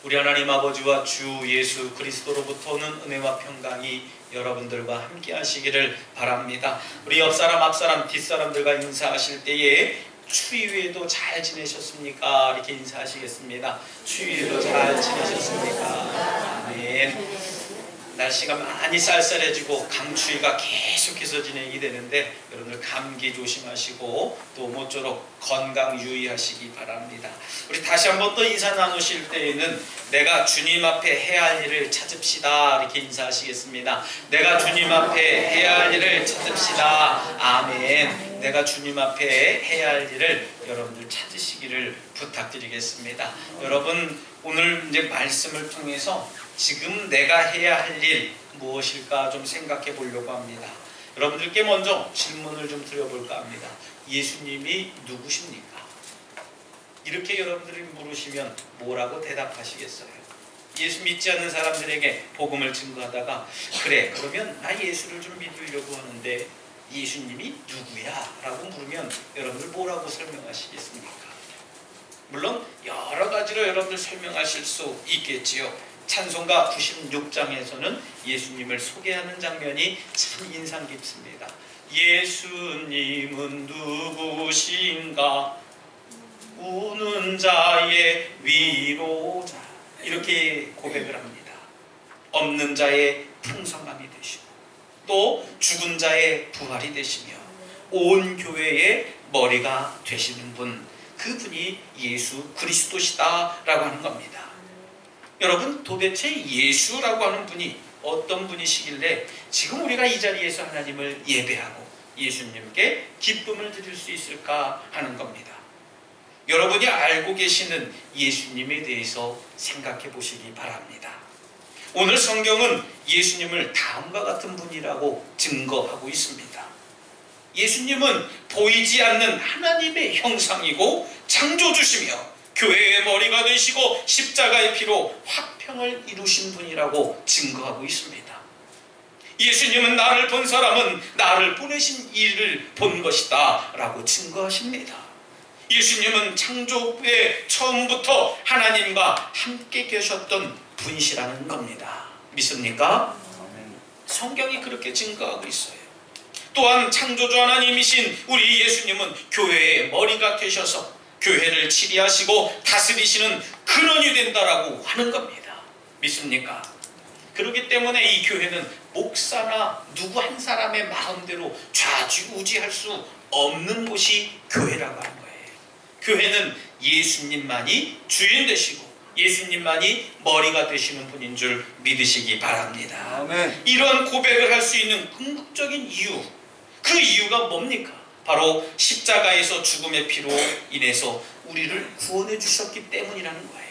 우리 하나님 아버지와 주 예수 그리스도로부터 오는 은혜와 평강이 여러분들과 함께 하시기를 바랍니다. 우리 옆사람, 앞사람, 뒷사람들과 인사하실 때에 추위에도 잘 지내셨습니까? 이렇게 인사하시겠습니다. 추위에도 잘 지내셨습니까? 아멘. 날씨가 많이 쌀쌀해지고 강추위가 계속해서 진행이 되는데 여러분들 감기 조심하시고 또 모쪼록 건강 유의하시기 바랍니다. 우리 다시 한번 또 인사 나누실 때에는 내가 주님 앞에 해야 할 일을 찾읍시다 이렇게 인사하시겠습니다. 내가 주님 앞에 해야 할 일을 찾읍시다. 아멘. 내가 주님 앞에 해야 할 일을 여러분들 찾으시기를 부탁드리겠습니다. 여러분 오늘 이제 말씀을 통해서 지금 내가 해야 할 일 무엇일까 좀 생각해 보려고 합니다. 여러분들께 먼저 질문을 좀 드려볼까 합니다. 예수님이 누구십니까? 이렇게 여러분들이 물으시면 뭐라고 대답하시겠어요? 예수 믿지 않는 사람들에게 복음을 증거하다가 그래 그러면 나 예수를 좀 믿으려고 하는데 예수님이 누구야? 라고 물으면 여러분들 뭐라고 설명하시겠습니까? 물론 여러 가지로 여러분들 설명하실 수 있겠지요. 찬송가 96장에서는 예수님을 소개하는 장면이 참 인상 깊습니다. 예수님은 누구신가? 우는 자의 위로자. 이렇게 고백을 합니다. 없는 자의 풍성함이 되시고 또 죽은 자의 부활이 되시며 온 교회의 머리가 되시는 분, 그분이 예수 그리스도시다 라고 하는 겁니다. 여러분 도대체 예수라고 하는 분이 어떤 분이시길래 지금 우리가 이 자리에서 하나님을 예배하고 예수님께 기쁨을 드릴 수 있을까 하는 겁니다. 여러분이 알고 계시는 예수님에 대해서 생각해 보시기 바랍니다. 오늘 성경은 예수님을 다음과 같은 분이라고 증거하고 있습니다. 예수님은 보이지 않는 하나님의 형상이고 창조주시며 교회의 머리가 되시고 십자가의 피로 화평을 이루신 분이라고 증거하고 있습니다. 예수님은 나를 본 사람은 나를 보내신 이를 본 것이다 라고 증거하십니다. 예수님은 창조의 처음부터 하나님과 함께 계셨던 분이시라는 겁니다. 믿습니까? 성경이 그렇게 증거하고 있어요. 또한 창조주 하나님이신 우리 예수님은 교회의 머리가 되셔서 교회를 치리하시고 다스리시는 근원이 된다라고 하는 겁니다. 믿습니까? 그렇기 때문에 이 교회는 목사나 누구 한 사람의 마음대로 좌지우지할 수 없는 곳이 교회라고 하는 거예요. 교회는 예수님만이 주인 되시고 예수님만이 머리가 되시는 분인 줄 믿으시기 바랍니다. 아멘. 이런 고백을 할 수 있는 궁극적인 이유, 그 이유가 뭡니까? 바로 십자가에서 죽음의 피로 인해서 우리를 구원해 주셨기 때문이라는 거예요.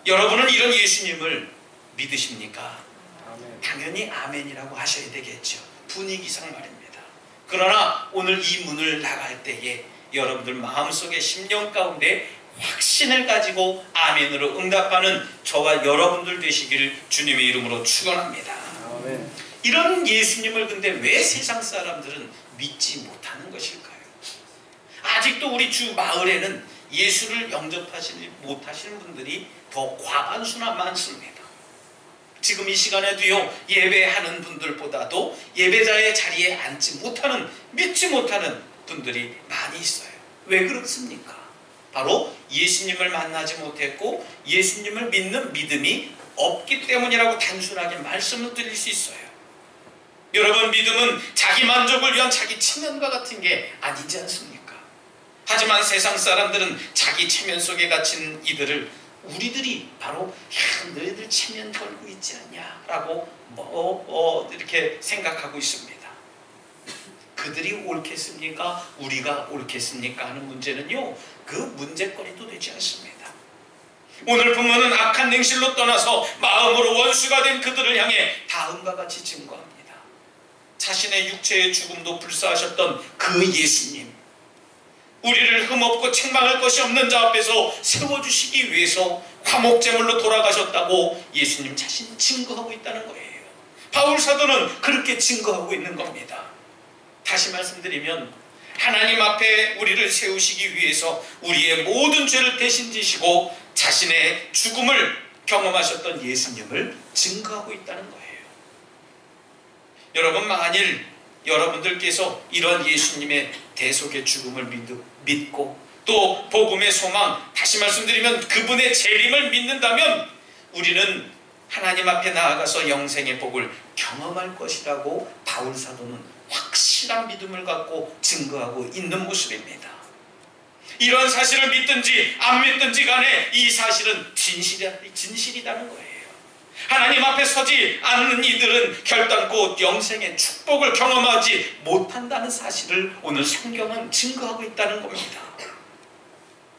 여러분은 이런 예수님을 믿으십니까? 아멘. 당연히 아멘이라고 하셔야 되겠죠. 분위기상 말입니다. 그러나 오늘 이 문을 나갈 때에 여러분들 마음속에 심령 가운데 확신을 가지고 아멘으로 응답하는 저와 여러분들 되시기를 주님의 이름으로 축원합니다. 아멘. 이런 예수님을 근데 왜 세상 사람들은 믿지 못하는 것일까요? 아직도 우리 주 마을에는 예수를 영접하지 못하시는 분들이 더 과반수나 많습니다. 지금 이 시간에도요, 예배하는 분들보다도 예배자의 자리에 앉지 못하는, 믿지 못하는 분들이 많이 있어요. 왜 그렇습니까? 바로 예수님을 만나지 못했고 예수님을 믿는 믿음이 없기 때문이라고 단순하게 말씀을 드릴 수 있어요. 여러분, 믿음은 자기 만족을 위한 자기 체면과 같은 게 아니지 않습니까? 하지만 세상 사람들은 자기 체면 속에 갇힌 이들을 우리들이 바로 너희들 체면 걸고 있지 않냐 라고 이렇게 생각하고 있습니다. 그들이 옳겠습니까? 우리가 옳겠습니까? 하는 문제는요, 그 문제거리도 되지 않습니다. 오늘 부모는 악한 냉실로 떠나서 마음으로 원수가 된 그들을 향해 다음과 같이 증거합니다. 자신의 육체의 죽음도 불사하셨던 그 예수님, 우리를 흠없고 책망할 것이 없는 자 앞에서 세워주시기 위해서 화목제물로 돌아가셨다고 예수님 자신이 증거하고 있다는 거예요. 바울 사도는 그렇게 증거하고 있는 겁니다. 다시 말씀드리면 하나님 앞에 우리를 세우시기 위해서 우리의 모든 죄를 대신 지시고 자신의 죽음을 경험하셨던 예수님을 증거하고 있다는 거예요. 여러분, 만일 여러분들께서 이런 예수님의 대속의 죽음을 믿고 또 복음의 소망, 다시 말씀드리면 그분의 재림을 믿는다면 우리는 하나님 앞에 나아가서 영생의 복을 경험할 것이라고 바울 사도는 확실한 믿음을 갖고 증거하고 있는 모습입니다. 이런 사실을 믿든지 안 믿든지 간에 이 사실은 진실이라는 거예요. 하나님 앞에 서지 않는 이들은 결단코 영생의 축복을 경험하지 못한다는 사실을 오늘 성경은 증거하고 있다는 겁니다.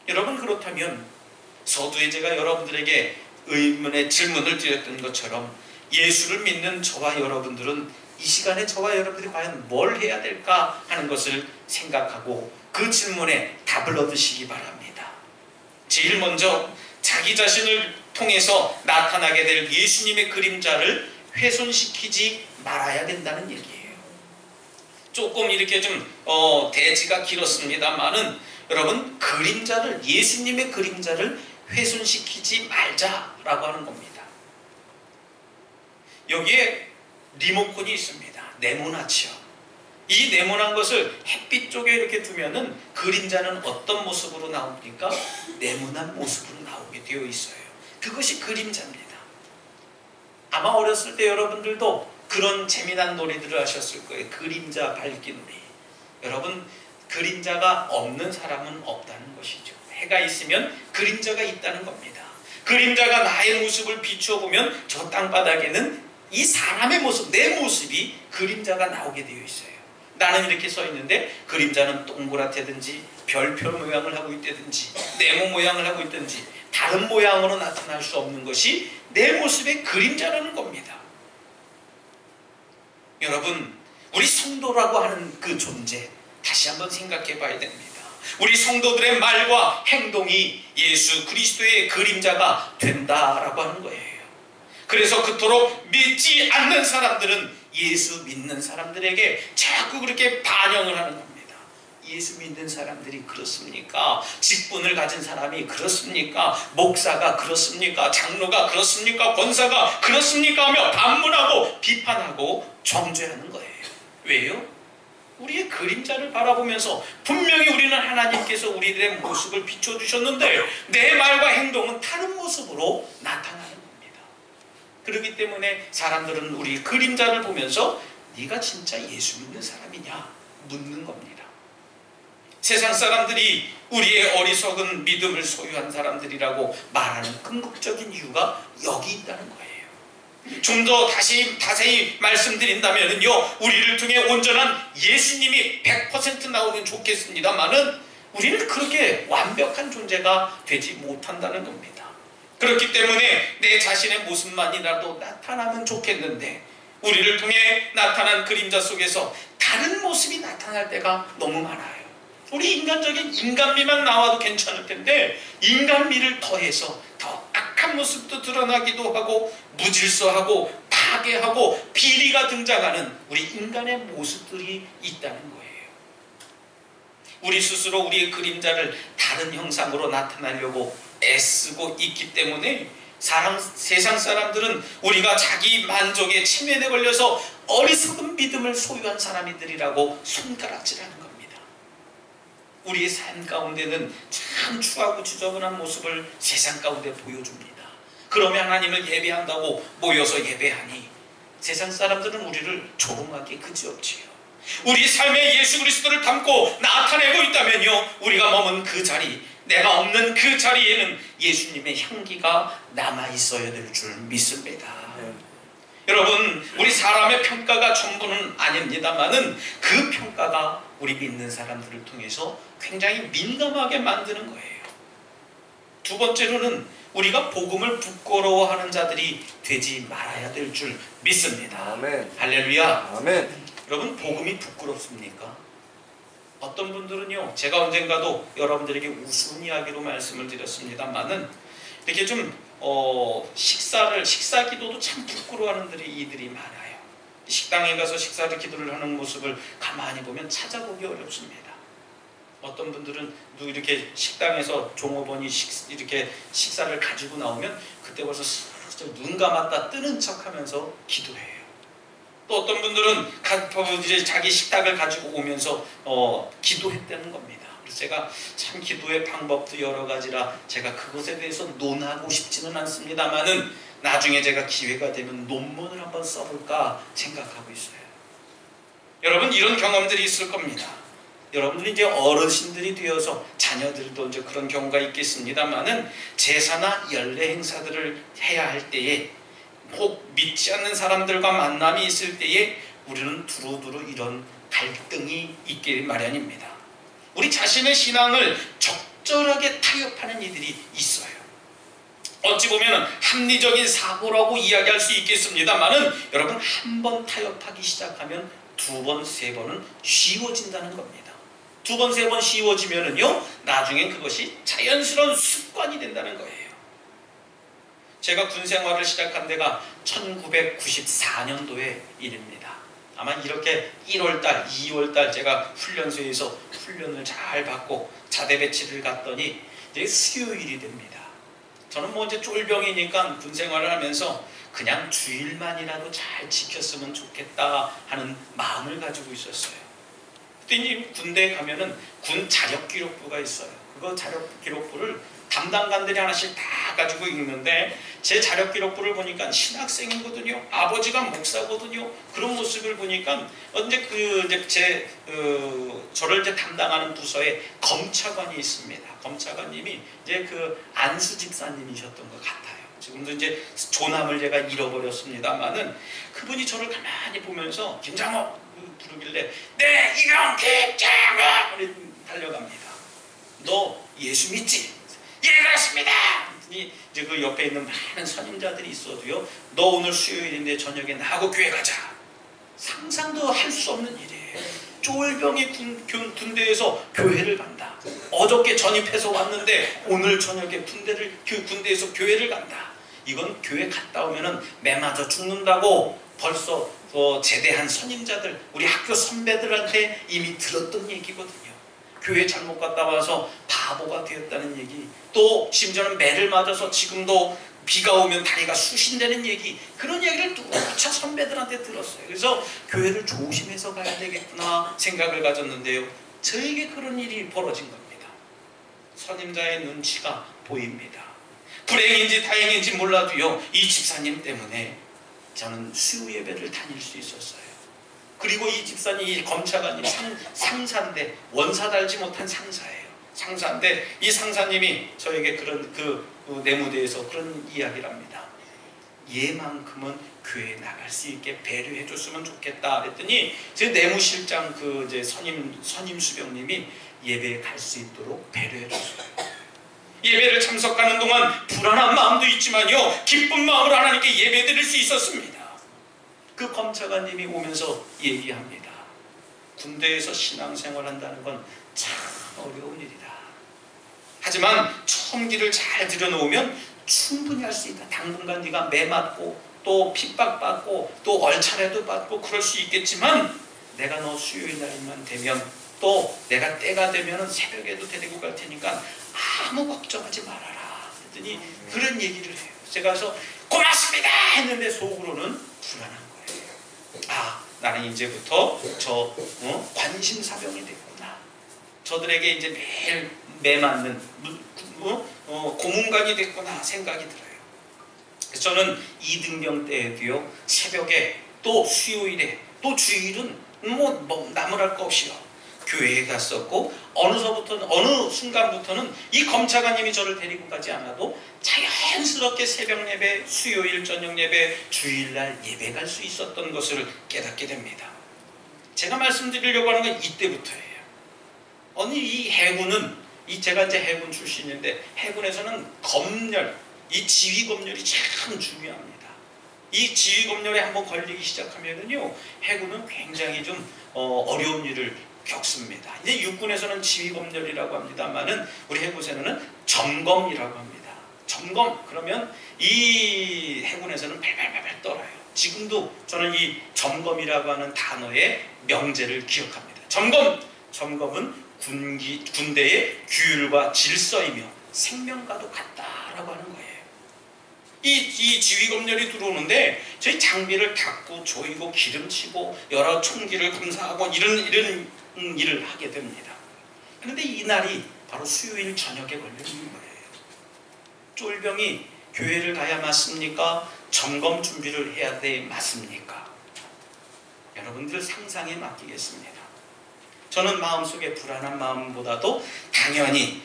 여러분, 그렇다면 서두에 제가 여러분들에게 의문의 질문을 드렸던 것처럼 예수를 믿는 저와 여러분들은 이 시간에 저와 여러분들이 과연 뭘 해야 될까 하는 것을 생각하고 그 질문에 답을 얻으시기 바랍니다. 제일 먼저 자기 자신을 통해서 나타나게 될 예수님의 그림자를 훼손시키지 말아야 된다는 얘기예요. 조금 이렇게 좀 대지가 길었습니다만은 여러분, 예수님의 그림자를 훼손시키지 말자라고 하는 겁니다. 여기에 리모컨이 있습니다. 네모나치요. 이 네모난 것을 햇빛 쪽에 이렇게 두면은 그림자는 어떤 모습으로 나옵니까? 네모난 모습으로 나오게 되어 있어요. 그것이 그림자입니다. 아마 어렸을 때 여러분들도 그런 재미난 놀이들을 하셨을 거예요. 그림자 밟기 놀이. 여러분, 그림자가 없는 사람은 없다는 것이죠. 해가 있으면 그림자가 있다는 겁니다. 그림자가 나의 모습을 비추어 보면 저 땅바닥에는 이 사람의 모습, 내 모습이 그림자가 나오게 되어 있어요. 나는 이렇게 서 있는데 그림자는 동그랗다든지 별표 모양을 하고 있다든지 네모 모양을 하고 있든지 다른 모양으로 나타날 수 없는 것이 내 모습의 그림자라는 겁니다. 여러분, 우리 성도라고 하는 그 존재 다시 한번 생각해 봐야 됩니다. 우리 성도들의 말과 행동이 예수 그리스도의 그림자가 된다라고 하는 거예요. 그래서 그토록 믿지 않는 사람들은 예수 믿는 사람들에게 자꾸 그렇게 반영을 하는 겁니다. 예수 믿는 사람들이 그렇습니까? 직분을 가진 사람이 그렇습니까? 목사가 그렇습니까? 장로가 그렇습니까? 권사가 그렇습니까? 하며 반문하고 비판하고 정죄하는 거예요. 왜요? 우리의 그림자를 바라보면서 분명히 우리는 하나님께서 우리들의 모습을 비춰주셨는데 내 말과 행동은 다른 모습으로 나타나는 겁니다. 그렇기 때문에 사람들은 우리 그림자를 보면서 네가 진짜 예수 믿는 사람이냐 묻는 겁니다. 세상 사람들이 우리의 어리석은 믿음을 소유한 사람들이라고 말하는 궁극적인 이유가 여기 있다는 거예요. 좀 더 자세히 말씀드린다면요, 우리를 통해 온전한 예수님이 100% 나오면 좋겠습니다만은 우리는 그렇게 완벽한 존재가 되지 못한다는 겁니다. 그렇기 때문에 내 자신의 모습만이라도 나타나면 좋겠는데 우리를 통해 나타난 그림자 속에서 다른 모습이 나타날 때가 너무 많아요. 우리 인간적인 인간미만 나와도 괜찮을 텐데 인간미를 더해서 더 악한 모습도 드러나기도 하고 무질서하고 파괴하고 비리가 등장하는 우리 인간의 모습들이 있다는 거예요. 우리 스스로 우리의 그림자를 다른 형상으로 나타내려고 애쓰고 있기 때문에 세상 사람들은 우리가 자기 만족의 체면에 걸려서 어리석은 믿음을 소유한 사람들이라고 손가락질하는 겁니다. 우리의 삶 가운데는 참 추하고 지저분한 모습을 세상 가운데 보여줍니다. 그러면 하나님을 예배한다고 모여서 예배하니 세상 사람들은 우리를 조롱하기 그지없지요. 우리 삶에 예수 그리스도를 담고 나타내고 있다면요, 우리가 머문 그 자리, 내가 없는 그 자리에는 예수님의 향기가 남아있어야 될 줄 믿습니다. 여러분, 우리 사람의 평가가 전부는 아닙니다만은 그 평가가 우리 믿는 사람들을 통해서 굉장히 민감하게 만드는 거예요. 두 번째로는 우리가 복음을 부끄러워하는 자들이 되지 말아야 될 줄 믿습니다. 아멘. 할렐루야. 아멘. 여러분, 복음이 부끄럽습니까? 어떤 분들은요, 제가 언젠가도 여러분들에게 우스운 이야기로 말씀을 드렸습니다만은 이렇게 좀 식사 기도도 참 부끄러워하는 이들이 많아요. 식당에 가서 식사를 기도를 하는 모습을 가만히 보면 찾아보기 어렵습니다. 어떤 분들은 이렇게 식당에서 종업원이 이렇게 식사를 가지고 나오면 그때 벌써 눈 감았다 뜨는 척하면서 기도해요. 또 어떤 분들은 이제 자기 식탁을 가지고 오면서 기도했다는 겁니다. 그래서 제가 참 기도의 방법도 여러 가지라 제가 그것에 대해서 논하고 싶지는 않습니다만은 나중에 제가 기회가 되면 논문을 한번 써볼까 생각하고 있어요. 여러분 이런 경험들이 있을 겁니다. 여러분들이 이제 어르신들이 되어서 자녀들도 이제 그런 경우가 있겠습니다만은 제사나 연례 행사들을 해야 할 때에 혹 믿지 않는 사람들과 만남이 있을 때에 우리는 두루두루 이런 갈등이 있기 마련입니다. 우리 자신의 신앙을 적절하게 타협하는 이들이 있어요. 어찌 보면 합리적인 사고라고 이야기할 수 있겠습니다만은 여러분 한 번 타협하기 시작하면 두 번, 세 번은 쉬워진다는 겁니다. 두 번, 세 번 쉬워지면은요 나중에 그것이 자연스러운 습관이 된다는 거예요. 제가 군 생활을 시작한 데가 1994년도의 일입니다. 아마 이렇게 1월달, 2월달 제가 훈련소에서 훈련을 잘 받고 자대 배치를 갔더니 이제 수요일이 됩니다. 저는 뭐 이제 쫄병이니까 군 생활을 하면서 그냥 주일만이라도 잘 지켰으면 좋겠다 하는 마음을 가지고 있었어요. 그때 이제 군대에 가면은 군 자력 기록부가 있어요. 그거 자력 기록부를 담당관들이 하나씩 다 가지고 읽는데 제 자력 기록부를 보니까 신학생이거든요. 아버지가 목사거든요. 그런 모습을 보니까 저를 이제 담당하는 부서에 검차관이 있습니다. 검차관님이 이제 그 안수 집사님이셨던 것 같아요. 지금도 이제 조남을 제가 잃어버렸습니다만은 그분이 저를 가만히 보면서 김장호 부르길래 네 이경 김장호 달려갑니다. 너 예수 믿지? 예 그렇습니다. 이제 그 옆에 있는 많은 선임자들이 있어도요 너 오늘 수요일인데 저녁에 나하고 교회 가자. 상상도 할 수 없는 일이에요. 쫄병이 군대에서 교회를 간다. 어저께 전입해서 왔는데 오늘 저녁에 군대에서 교회를 간다. 이건 교회 갔다 오면은 매 맞아 죽는다고 벌써 제대한 선임자들 우리 학교 선배들한테 이미 들었던 얘기거든요. 교회 잘못 갔다 와서 바보가 되었다는 얘기, 또 심지어는 매를 맞아서 지금도 비가 오면 다리가 쑤신다는 얘기, 그런 얘기를 누차 선배들한테 들었어요. 그래서 교회를 조심해서 가야 되겠구나 생각을 가졌는데요 저에게 그런 일이 벌어진 겁니다. 선임자의 눈치가 보입니다. 불행인지 다행인지 몰라도요 이 집사님 때문에 저는 수요 예배를 다닐 수 있었어요. 그리고 이 집사님, 검차관님 상사인데 원사 달지 못한 상사예요. 상사인데 이 상사님이 저에게 그런 내 무대에서 그런 이야기를 합니다. 얘만큼은 교회에 나갈 수 있게 배려해 줬으면 좋겠다 그랬더니 제 내무실장 이제 선임 수병님이 예배에 갈 수 있도록 배려해 줬어요. 예배를 참석하는 동안 불안한 마음도 있지만요 기쁜 마음으로 하나님께 예배 드릴 수 있었습니다. 그 검차관님이 오면서 얘기합니다. 군대에서 신앙생활 한다는 건 참 어려운 일이다. 하지만 처음기를 잘 들여놓으면 충분히 할 수 있다. 당분간 네가 매 맞고 또 핍박받고 또 얼차례도 받고 그럴 수 있겠지만 내가 너 수요일 날만 되면 또 내가 때가 되면 새벽에도 데리고 갈 테니까 아무 걱정하지 말아라. 그랬더니 그런 얘기를 해요. 제가 그래서 고맙습니다 했는데 속으로는 불안한 거예요. 아 나는 이제부터 관심사병이 됐구나. 저들에게 이제 매일 매 맞는 고문관이 됐구나 생각이 들어요. 그래서 저는 이등병 때에도요 새벽에 또 수요일에 또 주일은 뭐 나무랄 거 없이요 교회에 갔었고 어느 순간부터는 이 검차관님이 저를 데리고 가지 않아도 자연스럽게 새벽 예배, 수요일 저녁 예배, 주일날 예배 갈 수 있었던 것을 깨닫게 됩니다. 제가 말씀드리려고 하는 건 이때부터예요. 이 해군은 제가 이제 해군 출신인데 해군에서는 검열, 이 지휘 검열이 참 중요합니다. 이 지휘 검열에 한번 걸리기 시작하면은요 해군은 굉장히 좀 어려운 일을 겪습니다. 이제 육군에서는 지휘검열이라고 합니다만은 우리 해군에서는 점검이라고 합니다. 점검 그러면 이 해군에서는 발발발발 떨어요. 지금도 저는 이 점검이라고 하는 단어의 명제를 기억합니다. 점검은 군대의 규율과 질서이며 생명과도 같다라고 하는 거예요. 이 지휘검열이 들어오는데 저희 장비를 닦고 조이고 기름치고 여러 총기를 검사하고 이런 일을 하게 됩니다. 그런데 이 날이 바로 수요일 저녁에 걸려 있는 거예요. 쫄병이 교회를 가야 맞습니까? 점검 준비를 해야 돼 맞습니까? 여러분들 상상에 맡기겠습니다. 저는 마음속에 불안한 마음보다도 당연히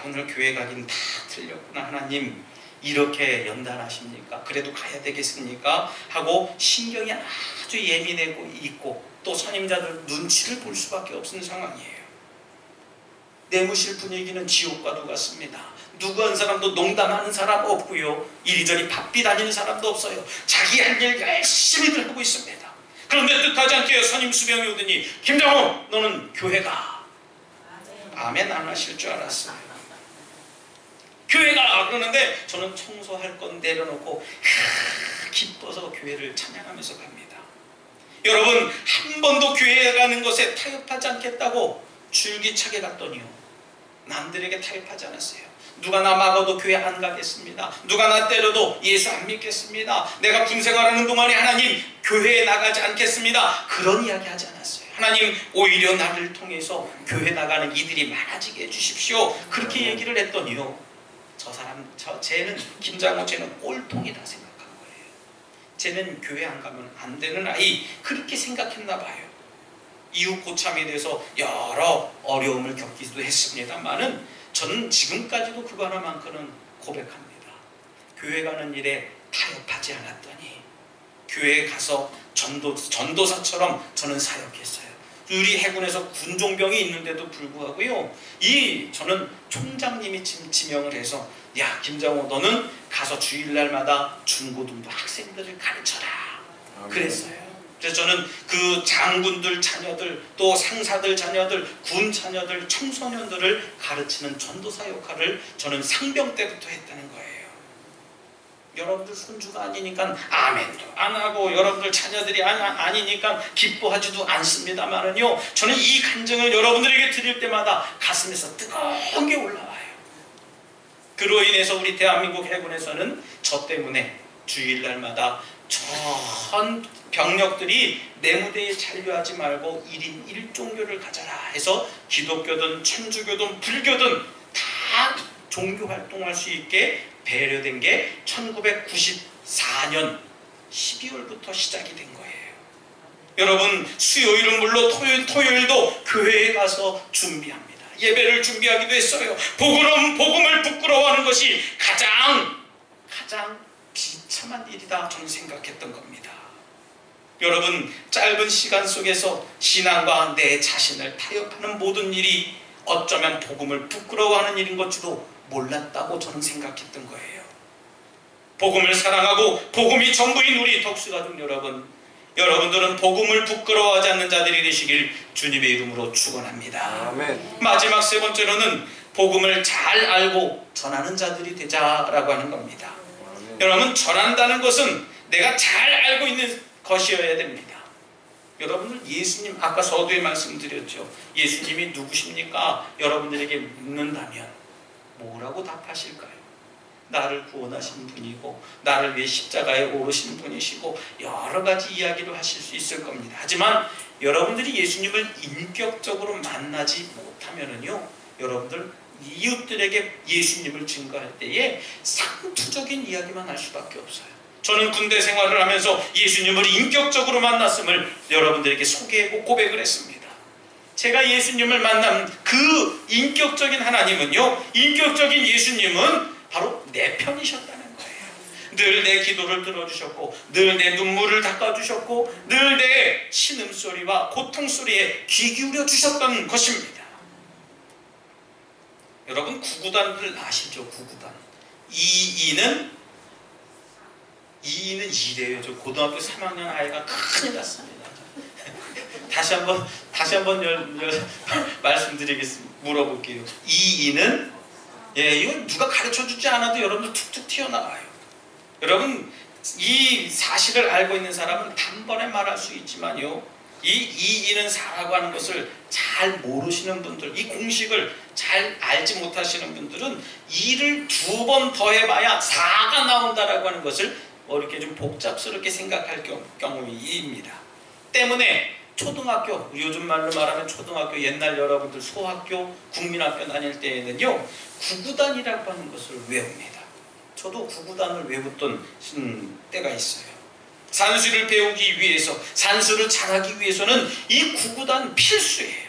오늘 교회 가긴 다 틀렸구나, 하나님 이렇게 연단하십니까? 그래도 가야 되겠습니까? 하고 신경이 아주 예민하고 있고 또 선임자들 눈치를 볼 수밖에 없는 상황이에요. 내무실 분위기는 지옥과도 같습니다. 누구 한 사람도 농담하는 사람 없고요. 이리저리 바삐 다니는 사람도 없어요. 자기 할 일 열심히들 하고 있습니다. 그런데 뜻하지 않게 선임 수병이 오더니 김장호 너는 교회 가. 아멘 안 하실 줄 알았어요. 교회가 그러는데 저는 청소할 건 내려놓고 기뻐서 교회를 찬양하면서 갑니다. 여러분 한 번도 교회에 가는 것에 타협하지 않겠다고 줄기차게 갔더니요 남들에게 타협하지 않았어요. 누가 나 막아도 교회 안 가겠습니다. 누가 나 때려도 예수 안 믿겠습니다. 내가 군생활하는 동안에 하나님 교회에 나가지 않겠습니다. 그런 이야기 하지 않았어요. 하나님 오히려 나를 통해서 교회 나가는 이들이 많아지게 해주십시오. 그렇게 얘기를 했더니요 쟤는 김장호 쟤는 꼴통이다 생각한 거예요. 쟤는 교회 안 가면 안 되는 아이 그렇게 생각했나 봐요. 이웃 고참에 대해서 여러 어려움을 겪기도 했습니다만은 저는 지금까지도 그거 하나만큼은 고백합니다. 교회 가는 일에 타협하지 않았더니 교회에 가서 전도사처럼 저는 사역했어요. 우리 해군에서 군종병이 있는데도 불구하고요 저는 총장님이 지명을 해서 야 김장호 너는 가서 주일날마다 중고등부 학생들을 가르쳐라 그랬어요. 그래서 저는 그 장군들 자녀들 또 상사들 자녀들 군 자녀들 청소년들을 가르치는 전도사 역할을 저는 상병 때부터 했다는 거예요. 여러분들 손주가 아니니까 아멘도 안 하고 여러분들 자녀들이 아니니까 기뻐하지도 않습니다만은요 저는 이 간증을 여러분들에게 드릴 때마다 가슴에서 뜨거운 게 올라와요. 그로 인해서 우리 대한민국 해군에서는 저 때문에 주일날마다 전 병력들이 내 무대에 잔류하지 말고 1인 1종교를 가져라 해서 기독교든 천주교든 불교든 다 종교 활동할 수 있게 배려된 게 1994년 12월부터 시작이 된 거예요. 여러분 수요일은 물론 토요일도 교회에 가서 준비합니다. 예배를 준비하기도 했어요. 복음을 부끄러워하는 것이 가장 비참한 일이다 저는 생각했던 겁니다. 여러분 짧은 시간 속에서 신앙과 내 자신을 타협하는 모든 일이 어쩌면 복음을 부끄러워하는 일인 것지도 몰랐다고 저는 생각했던 거예요. 복음을 사랑하고 복음이 전부인 우리 덕수가족 여러분, 여러분들은 복음을 부끄러워하지 않는 자들이 되시길 주님의 이름으로 축원합니다. 아멘. 마지막 세 번째로는 복음을 잘 알고 전하는 자들이 되자라고 하는 겁니다. 아멘. 여러분 전한다는 것은 내가 잘 알고 있는 것이어야 됩니다. 여러분들 예수님 아까 서두에 말씀드렸죠. 예수님이 누구십니까? 여러분들에게 묻는다면 뭐라고 답하실까요? 나를 구원하신 분이고 나를 위해 십자가에 오르신 분이시고 여러 가지 이야기를 하실 수 있을 겁니다. 하지만 여러분들이 예수님을 인격적으로 만나지 못하면은요 여러분들 이웃들에게 예수님을 증거할 때에 상투적인 이야기만 할 수밖에 없어요. 저는 군대 생활을 하면서 예수님을 인격적으로 만났음을 여러분들에게 소개하고 고백을 했습니다. 제가 예수님을 만난 그 인격적인 하나님은요, 인격적인 예수님은 바로 내 편이셨다는 거예요. 늘 내 기도를 들어주셨고 늘 내 눈물을 닦아주셨고 늘 내 신음소리와 고통소리에 귀 기울여 주셨던 것입니다. 여러분 구구단들 아시죠? 구구단. 이는 이래요. 저 고등학교 3학년 아이가 큰일 났습니다. 다시 한번 말씀드리겠습니다. 물어볼게요. 이는 이건 누가 가르쳐주지 않아도 여러분들 툭툭 튀어나와요. 여러분 이 사실을 알고 있는 사람은 단번에 말할 수 있지만요 이 이는 4라고 하는 것을 잘 모르시는 분들, 이 공식을 잘 알지 못하시는 분들은 2를 2번 더해봐야 4가 나온다라고 하는 것을 이렇게 좀 복잡스럽게 생각할 경우입니다. 때문에 초등학교, 요즘 말로 말하면 초등학교, 옛날 여러분들 소학교, 국민학교 다닐 때에는요, 구구단이라고 하는 것을 외웁니다. 저도 구구단을 외웠던 때가 있어요. 산수를 배우기 위해서, 산수를 잘하기 위해서는 이 구구단 필수예요.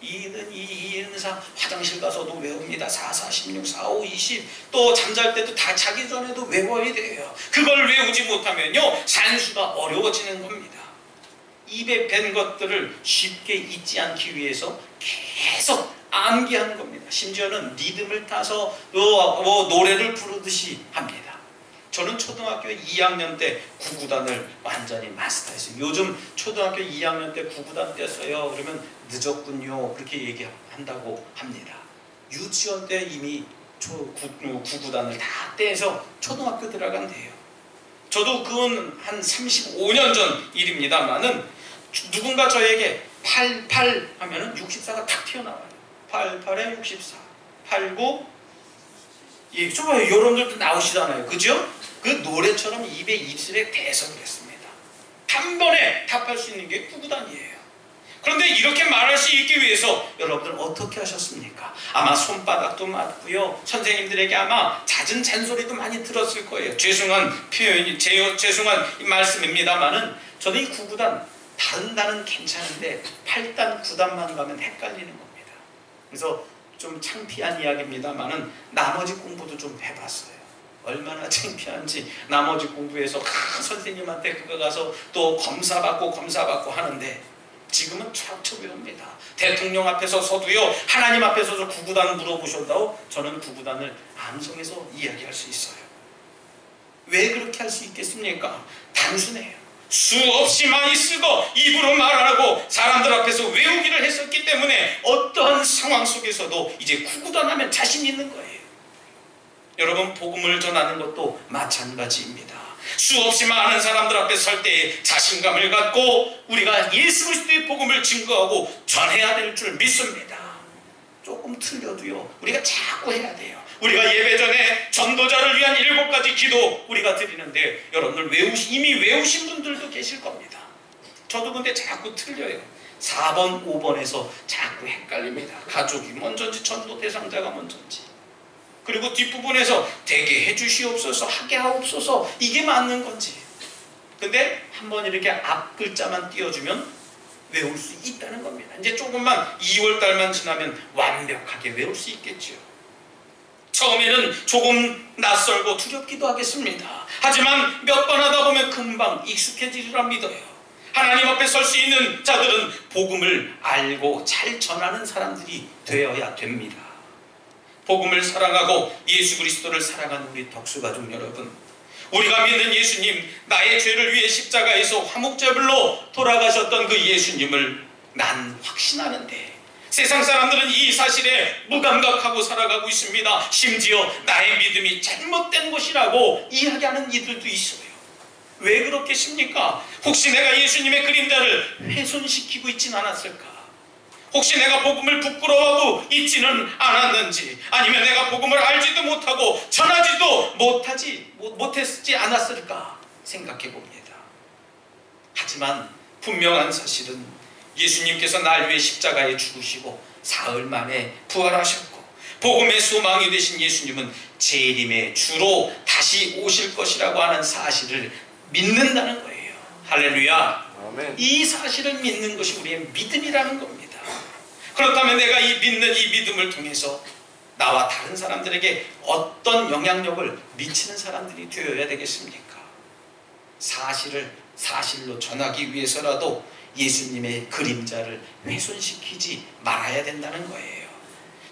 2는 2, 2는 4, 화장실 가서도 외웁니다. 4, 4, 16, 4, 5, 20. 또 잠잘 때도 다 자기 전에도 외워야 돼요. 그걸 외우지 못하면요, 산수가 어려워지는 겁니다. 입에 밴 것들을 쉽게 잊지 않기 위해서 계속 암기하는 겁니다. 심지어는 리듬을 타서 노래를 부르듯이 합니다. 저는 초등학교 2학년 때 구구단을 완전히 마스터했어요. 요즘 초등학교 2학년 때 구구단 뗐어요. 그러면 늦었군요. 그렇게 얘기한다고 합니다. 유치원 때 이미 구구단을 다 떼서 초등학교 들어간대요. 저도 그건 한 35년 전 일입니다만은 누군가 저에게 88 하면은 64가 탁 튀어나와요. 88에 64, 89. 예, 좋아요. 여러분들도 나오시잖아요. 그죠? 그 노래처럼 입에 입술에 대서 그랬습니다. 한 번에 답할 수 있는 게 구구단이에요. 그런데 이렇게 말할 수 있기 위해서 여러분들 어떻게 하셨습니까? 아마 손바닥도 맞고요. 선생님들에게 아마 잦은 잔소리도 많이 들었을 거예요. 죄송한 표현이, 죄송한 말씀입니다만은 저는 이 구구단 다른 단은 괜찮은데 8단, 9단만 가면 헷갈리는 겁니다. 그래서 좀 창피한 이야기입니다만은 나머지 공부도 좀 해봤어요. 얼마나 창피한지 나머지 공부해서 선생님한테 그거 가서 또 검사받고 하는데 지금은 척척 외웁니다. 대통령 앞에서 서도요, 하나님 앞에 서서 구구단 물어보셨다고 저는 구구단을 암송해서 이야기할 수 있어요. 왜 그렇게 할 수 있겠습니까? 단순해요. 수없이 많이 쓰고 입으로 말 안 하고 사람들 앞에서 외우기를 했었기 때문에 어떠한 상황 속에서도 이제 구구단하면 자신 있는 거예요. 여러분, 복음을 전하는 것도 마찬가지입니다. 수없이 많은 사람들 앞에 설 때에 자신감을 갖고 우리가 예수 그리스도의 복음을 증거하고 전해야 될 줄 믿습니다. 조금 틀려도요, 우리가 자꾸 해야 돼요. 우리가 예배 전에 전도자를 위한 7가지 기도 우리가 드리는데 여러분들 이미 외우신 분들도 계실 겁니다. 저도 근데 자꾸 틀려요. 4번, 5번에서 자꾸 헷갈립니다. 가족이 먼저인지 전도 대상자가 먼저인지. 그리고 뒷부분에서 되게 해주시옵소서, 하게 하옵소서, 이게 맞는 건지. 근데 한번 이렇게 앞 글자만 띄워주면 외울 수 있다는 겁니다. 이제 조금만 2월달만 지나면 완벽하게 외울 수 있겠죠. 처음에는 조금 낯설고 두렵기도 하겠습니다. 하지만 몇 번 하다 보면 금방 익숙해지리라 믿어요. 하나님 앞에 설 수 있는 자들은 복음을 알고 잘 전하는 사람들이 되어야 됩니다. 복음을 사랑하고 예수 그리스도를 사랑하는 우리 덕수가족 여러분, 우리가 믿는 예수님, 나의 죄를 위해 십자가에서 화목제물로 돌아가셨던 그 예수님을 난 확신하는데 세상 사람들은 이 사실에 무감각하고 살아가고 있습니다. 심지어 나의 믿음이 잘못된 것이라고 이야기하는 이들도 있어요. 왜 그렇겠습니까? 혹시 내가 예수님의 그림자를 훼손시키고 있진 않았을까? 혹시 내가 복음을 부끄러워하고 있지는 않았는지, 아니면 내가 복음을 알지도 못하고 전하지도 못했지 않았을까 생각해 봅니다. 하지만 분명한 사실은 예수님께서 날 위해 십자가에 죽으시고 사흘 만에 부활하셨고 복음의 소망이 되신 예수님은 재림의 주로 다시 오실 것이라고 하는 사실을 믿는다는 거예요. 할렐루야. 아멘. 이 사실을 믿는 것이 우리의 믿음이라는 겁니다. 그렇다면 내가 이 믿음을 통해서 나와 다른 사람들에게 어떤 영향력을 미치는 사람들이 되어야 되겠습니까? 사실을 사실로 전하기 위해서라도 예수님의 그림자를 훼손시키지 말아야 된다는 거예요.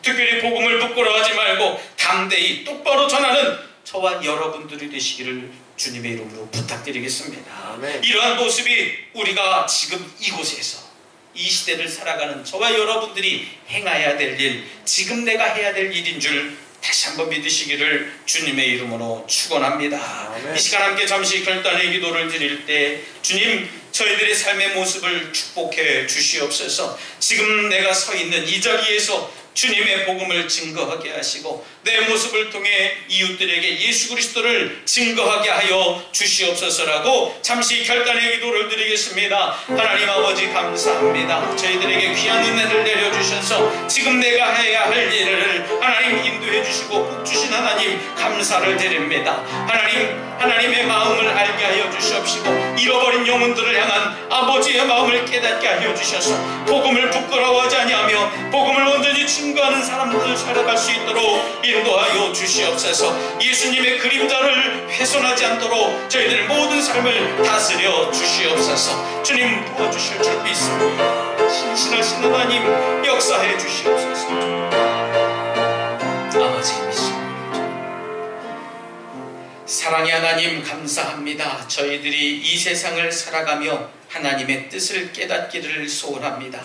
특별히 복음을 부끄러워하지 말고 담대히 똑바로 전하는 저와 여러분들이 되시기를 주님의 이름으로 부탁드리겠습니다. 아멘. 이러한 모습이 우리가 지금 이곳에서 이 시대를 살아가는 저와 여러분들이 행해야 될 일, 지금 내가 해야 될 일인 줄 다시 한번 믿으시기를 주님의 이름으로 축원합니다. 아멘. 이 시간 함께 잠시 결단의 기도를 드릴 때 주님, 저희들의 삶의 모습을 축복해 주시옵소서. 지금 내가 서 있는 이 자리에서 주님의 복음을 증거하게 하시고 내 모습을 통해 이웃들에게 예수 그리스도를 증거하게 하여 주시옵소서라고 잠시 결단의 기도를 드리겠습니다. 하나님 아버지 감사합니다. 저희들에게 귀한 은혜를 내려주셔서 지금 내가 해야 할 일을 하나님 인도해 주시고 복 주신 하나님 감사를 드립니다. 하나님의 마음을 알게 하여 주시옵시고 잃어버린 영혼들을 향한 아버지의 마음을 깨닫게 하여 주셔서 복음을 부끄러워하지 아니하며 복음을 온전히 증거하는 사람들 살아갈 수 있도록 인도하여 주시옵소서. 예수님의 그림자를 훼손하지 않도록 저희들 모든 삶을 다스려 주시옵소서. 주님 도와주실 줄 믿습니다. 신실하신 하나님 역사해 주시옵소서. 아버지 믿습니다. 사랑의 하나님 감사합니다. 저희들이 이 세상을 살아가며 하나님의 뜻을 깨닫기를 소원합니다.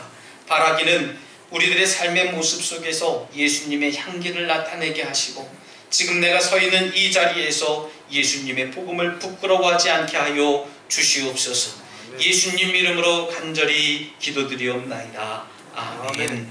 바라기는 우리들의 삶의 모습 속에서 예수님의 향기를 나타내게 하시고 지금 내가 서 있는 이 자리에서 예수님의 복음을 부끄러워하지 않게 하여 주시옵소서. 예수님 이름으로 간절히 기도드리옵나이다. 아멘.